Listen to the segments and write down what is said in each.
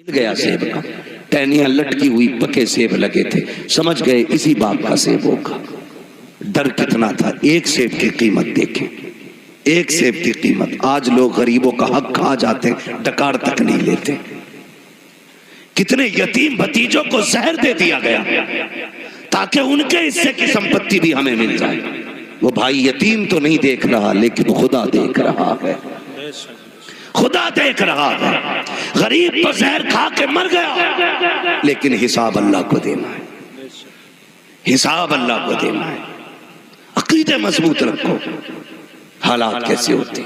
مل گیا سیب کا، ٹہنیاں لٹکی ہوئی پکے سیب لگے تھے، سمجھ گئے اسی باغ کا سیب ہوگا۔ ڈر کتنا تھا، ایک سیب کی قیمت دیکھیں، ایک سیب کی قیمت۔ آج لوگ غریبوں کا حق کھا جاتے ہیں، ڈکار تک نہیں لیتے۔ کتنے یتیم بھتیجوں کو زہر دے دیا گیا تاکہ ان کے حصے کی سمپتی بھی ہمیں مل جائے۔ وہ بھائی یتیم تو نہیں دیکھ رہا، لیکن خدا دیکھ رہا ہے، خدا دیکھ رہا ہے۔ غریب تو زہر کھا کے مر گیا، لیکن حساب اللہ کو دینا ہے، حساب اللہ کو دینا ہے۔ عقیدے مضبوط رکھو۔ حالات کیسے ہوتے،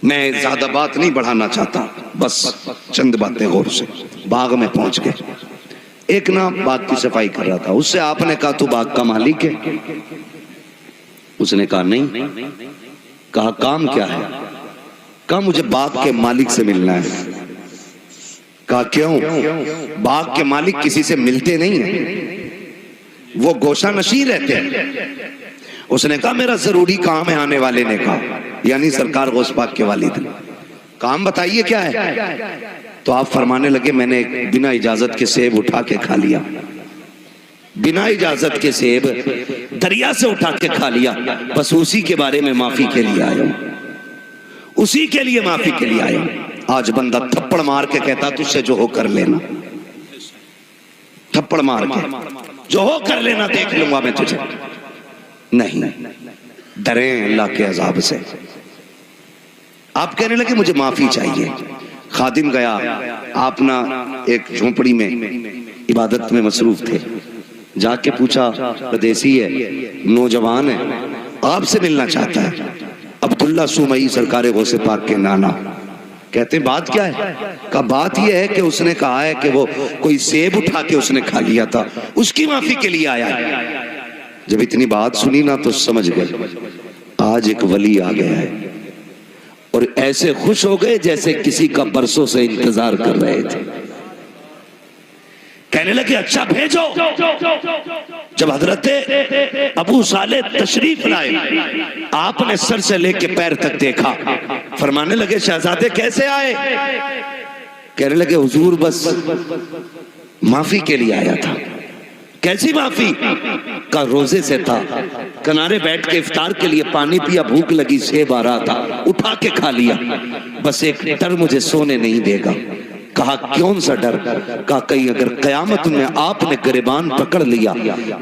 میں زیادہ بات نہیں بڑھانا چاہتا، بس چند باتیں غور سے۔ باغ میں پہنچ گئے، ایک نا باغ کی صفائی کر رہا تھا، اس سے آپ نے کہا تو باغ کا مالک ہے؟ اس نے کہا نہیں۔ کہا کام کیا ہے؟ کہا مجھے باغ کے مالک سے ملنا ہے۔ کہا کیوں؟ باغ کے مالک کسی سے ملتے نہیں ہیں، وہ گوشہ نشین رہتے ہیں۔ اس نے کہا میرا ضروری کام ہے، آنے والے نے کہا، یعنی سرکار غوث پاک کے والد نے۔ کام بتائیے کیا ہے؟ تو آپ فرمانے لگے میں نے بنا اجازت کے سیب اٹھا کے کھا لیا، بنا اجازت کے سیب دریا سے اٹھا کے کھا لیا، بس اسی کے بارے میں معافی کے لیے آیا ہوں، اسی کے لیے معافی کے لیے آیا ہوں۔ آج بندہ تھپڑ مار کے کہتا تجھ سے جو ہو کر لینا، تھپڑ مار کے جو ہو کر لینا دیکھ لوں گا میں تجھے۔ نہیں، ڈریں اللہ کے عذاب سے۔ آپ کہنے لگے مجھے معافی چاہیے۔ خادم گیا، آپ نا ایک جھونپڑی میں عبادت میں مصروف تھے، جا کے پوچھا پردیسی ہے، نوجوان ہے، آپ سے ملنا چاہتا ہے، عبداللہ سومئی سرکار غوث پاک کے نانا۔ کہتے ہیں بات کیا ہے؟ کہا بات یہ ہے کہ اس نے کہا ہے کہ وہ کوئی سیب اٹھا کے اس نے کھا لیا تھا، اس کی معافی کے لیے آیا ہے۔ جب اتنی بات سنی نا تو سمجھ گئے آج ایک ولی آ گیا ہے، اور ایسے خوش ہو گئے جیسے کسی کا برسوں سے انتظار کر رہے تھے۔ کہنے لگے اچھا بھیجو۔ جب حضرت ابو صالح تشریف لائے، آپ نے سر سے لے کے پیر تک دیکھا، فرمانے لگے شہزادے کیسے آئے؟ کہنے لگے حضور بس معافی کے لیے آیا تھا۔ کیسی معافی؟ کا روزے سے تھا، کنارے بیٹھ کے افطار کے لیے پانی پیا، بھوک لگی، سیب آ رہا تھا، اٹھا کے کھا لیا، بس ایک ڈر مجھے سونے نہیں دے گا۔ کہا کون سا ڈر؟ کہا کہیں اگر قیامت میں آپ نے گریبان پکڑ لیا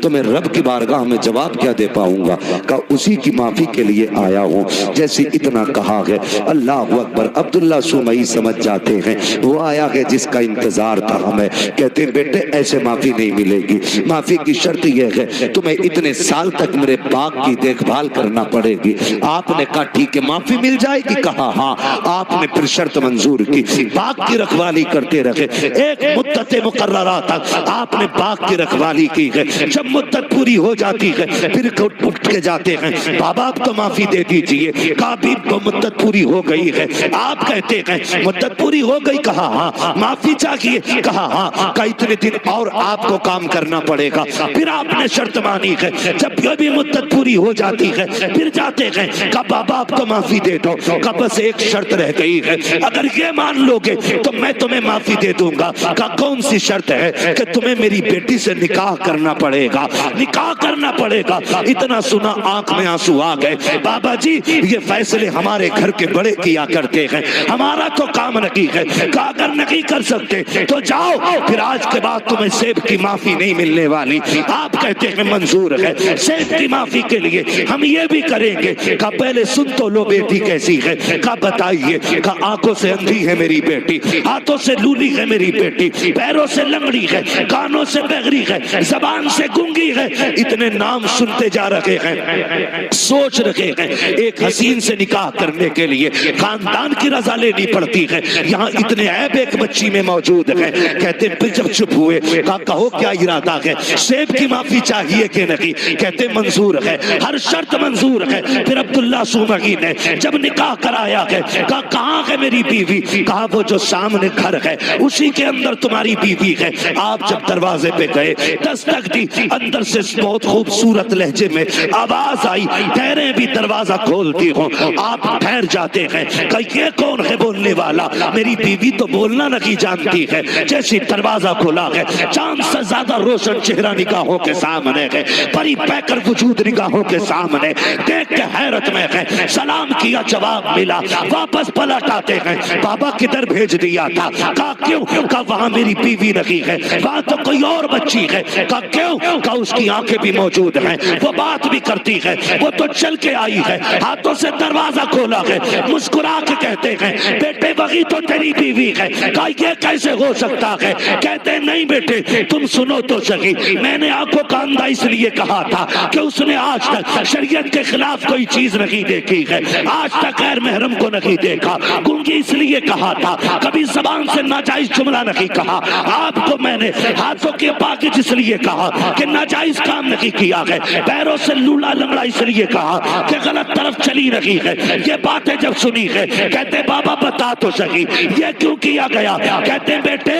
تو میں رب کی بارگاہ میں جواب کیا دے پاؤں گا؟ کہا اسی کی معافی کے لیے آیا ہوں۔ جیسے اتنا کہا ہے اللہ اکبر، عبداللہ سومئی سمجھ جاتے ہیں وہ آیا ہے جس کا انتظار تھا ہمیں۔ کہتے ہیں بیٹے ایسے معافی نہیں ملے گی، معافی کی شرط یہ ہے تمہیں اتنے سال تک میرے باغ کی دیکھ بھال کرنا پڑے گی۔ آپ نے کہا ٹھیک ہے معافی مل جائے گی؟ کہا ہاں۔ آپ نے پھر شرط منظور کی، باغ کی رکھوالی کرتے رہے، ایک مدت مقررہ تک آپ نے باغ کی رکھوالی کی ہے۔ جب مدت پوری ہو جاتی ہے پھر اٹھ کے جاتے ہیں بابا اب تو معافی دے دیجئے۔ کہا بھی تو مدت پوری ہو گئی ہے، آپ کہتے ہیں مدت پوری ہو گئی؟ کہا ہاں۔ معافی چاہیے؟ کہا ہاں۔ کہا اتنے دن اور آپ کو کام کرنا پڑے گا۔ پھر آپ نے شرط مانی ہے، جب یہ بھی مدت پوری ہو جاتی ہے پھر جاتے ہیں، کہا بابا آپ تو معافی دے دو۔ کہا بس ایک شرط رہ گئی ہے، اگر یہ مان لو گے تو میں تمہیں معافی دے دوں گا۔ کہا کون سی شرط ہے؟ کہ تمہیں میری بیٹی سے نکاح کرنا پڑے گا، نکاح کرنا پڑے گا۔ اتنا سنا آنکھ میں آنسو آ گئے۔ بابا جی یہ فیصلے ہمارے گھر کے بڑے کیا کرتے ہیں، ہمارا تو کام نہیں ہے۔ کہا اگر نہیں کر سکتے تو جاؤ، پھر آج کے بعد تمہیں سیب کی معافی نہیں ملنے والی۔ آپ کہتے ہیں منظور ہے، سیب کی معافی کے لیے ہم یہ بھی کریں گے۔ کہا پہلے سن تو لو بیٹی کیسی ہے؟ کہا بتائیے۔ کہا آنکھوں سے اندھی ہے میری بیٹی، ہاتھوں سے لولی ہے میری بیٹی، پیروں سے لنگڑی ہے، کانوں سے بغری ہے، زبان سے گنگی ہے۔ اتنے نام سنتے جا رہے ہیں، سوچ رہے ہیں ایک حسین سے نکاح کرنے کے لیے خاندان کی رضا لینی پڑتی ہے، یہاں اتنے عیب ایک بچی میں موجود ہے۔ کہتے پھر جب چپ ہوئے کہا کہو کیا ارادہ ہے؟ سیب کی معافی چاہیے کہ نہیں؟ کہتے منظور ہے، ہر شرط منظور ہے۔ پھر عبداللہ سومئی نے جب نکاح کرایا ہے، کہا کہاں ہے میری بیوی؟ کہا وہ جو سامنے کھڑی گھر ہے اسی کے اندر تمہاری بیوی ہے. آپ جب دروازے پہ گئے دستک دی, اندر سے بہت خوبصورت لہجے میں آواز آئی, ٹھہرے بھی دروازہ کھولتی ہوں. آپ ٹھہر جاتے ہیں کہ یہ کون ہے بولنے والا؟ میری بیوی تو بولنا نہیں جانتی ہے. جیسی دروازہ کھولا ہے چاند سے زیادہ روشن چہرہ نگاہوں کے سامنے ہے, پری پیکر وجود نگاہوں کے سامنے, دیکھ کے حیرت میں ہے. سلام کیا, جواب ملا, واپس پلٹ آتے ہیں. بابا کدھر بھیج دیا تھا؟ کہا کیوں؟ کہا وہاں میری بیوی نہیں ہے, وہاں تو کوئی اور بچی ہے. کہا کیوں؟ کہا اس کی آنکھیں بھی موجود ہیں, وہ بات بھی کرتی ہے, وہ تو چل کے آئی ہے, ہاتھوں سے دروازہ کھولا ہے. مسکرا کے کہتے ہیں بیٹے وہی تو تیری بیوی ہے. کہا یہ کیسے ہو سکتا ہے؟ کہتے نہیں بیٹے تم سنو تو صحیح, میں نے آنکھوں کا اندھا اس لیے کہا تھا کہ اس نے آج تک شریعت کے خلاف کوئی چیز نہیں دیکھی ہے, آج تک غیر محرم کو نہیں دیکھا. گنگی اس لیے کہا تھا, کبھی زبان سے ناجائز جملہ نہیں کہا. آپ کو میں نے ہاتھوں کے پاکیز اس لیے کہا کہ ناجائز کام نہیں کیا ہے. پیروں سے لولا لنگڑا اس لیے کہا کہ غلط طرف چلی رہی ہے. یہ باتیں جب سنی ہے کہتے بابا بتا تو صحیح یہ کیوں کیا گیا؟ کہتے بیٹے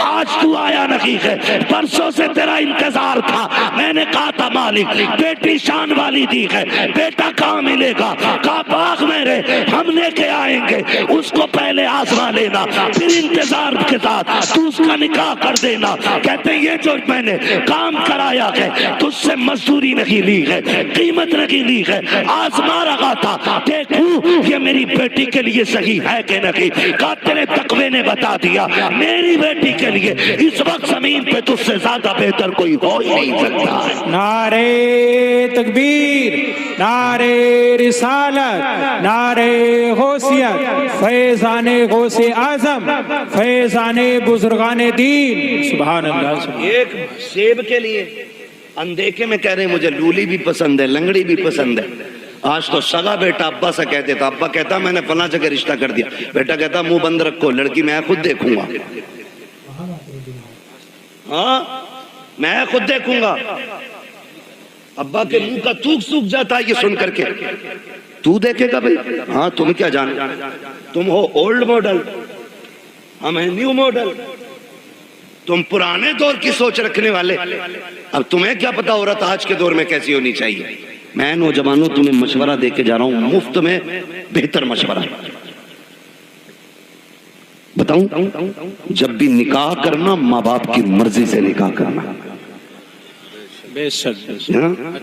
آج تو آیا نہیں ہے, پرسوں سے تیرا انتظار تھا. میں نے کہا تھا مالک بیٹی شان والی دی ہے, بیٹا کہاں ملے گا؟ کہا باغ میرے ہم لے کے آئیں گے, اس کو پہلے آزما لینا, پھر انتظار کے ساتھ تو اس کا نکاح کر دینا. کہتے یہ جو میں نے کام کرایا ہے تجھ سے مزدوری نہیں لی ہے, قیمت نہیں لی ہے, آزما رہا تھا دیکھوں یہ میری بیٹی کے لیے صحیح ہے کہ نہیں. کہا تیرے تقوی نے بتا دیا میری بیٹی کے لیے اس وقت زمین پہ تجھ سے زیادہ بہتر کوئی ہو ہی نہیں سکتا. نعرے تکبیر, نعرے رسالت, نعرے غوثیت, فیضان غوث اعظم, فیضان بزرگان دین. سبحان اللہ. ایک سیب کے لیے اندیکے میں کہہ رہے ہیں مجھے لولی بھی پسند ہے, لنگڑی بھی پسند ہے. آج تو سگا بیٹا ابا سے کہتے تھا, ابا کہتا میں نے فلاں جگہ رشتہ کر دیا, بیٹا کہتا منہ بند رکھو, لڑکی میں خود دیکھوں گا. ہاں میں خود دیکھوں گا. ابا کے منہ کا تھوک سوکھ جاتا ہے یہ سن کر کے. تو دیکھے گا بھائی؟ ہاں تم کیا جانے, تم ہو اولڈ ماڈل, ہم ہیں نیو ماڈل, تم پرانے دور کی سوچ رکھنے والے. اب تمہیں کیا پتا عورت آج کے دور میں کیسی ہونی چاہیے. میں نوجوانوں تمہیں مشورہ دے کے جا رہا ہوں, مفت میں بہتر مشورہ. بتاؤں جب بھی نکاح کرنا ماں باپ کی مرضی سے نکاح کرنا,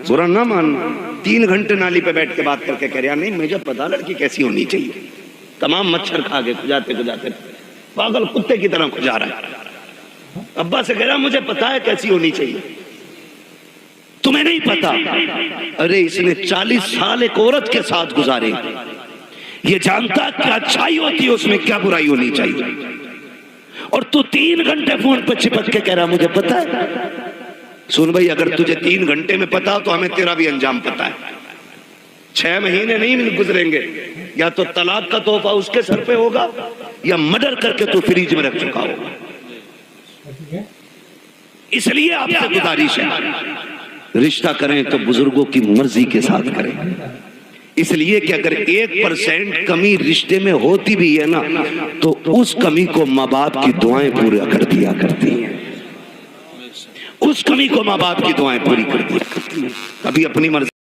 برا نہ ماننا. 3 گھنٹے نالی پہ بیٹھ کے بات کر کے کہہ رہا نہیں مجھے پتا لڑکی کیسی ہونی چاہیے, تمام مچھر کھا کے کھجاتے پاگل کتے کی طرح کھجا رہا ہے. ابا سے کہہ رہا مجھے پتا ہے کیسی ہونی چاہیے, تمہیں نہیں پتا. ارے اس نے 40 سال ایک عورت کے ساتھ گزارے, یہ جانتا کیا اچھائی ہوتی ہے اس میں کیا برائی ہونی چاہیے, اور تو 3 گھنٹے فون پہ چپک کے کہہ رہا مجھے پتا ہے. سن بھائی اگر تجھے 3 گھنٹے میں پتا تو ہمیں تیرا بھی انجام پتا ہے. 6 مہینے نہیں گزریں گے, یا تو طلاق کا تحفہ اس کے سر پہ ہوگا یا مرڈر کر کے تو فریج میں رکھ چکا ہوگا. اس لیے آپ سے گزارش ہے رشتہ کریں تو بزرگوں کی مرضی کے ساتھ کریں. اس لیے کہ اگر 1% کمی رشتے میں ہوتی بھی ہے نا تو اس کمی کو ماں باپ کی دعائیں پورا کر دیا کرتی ہیں, اس کمی کو ماں باپ کی دعائیں پوری کر دیا کرتی ہیں. ابھی اپنی مرضی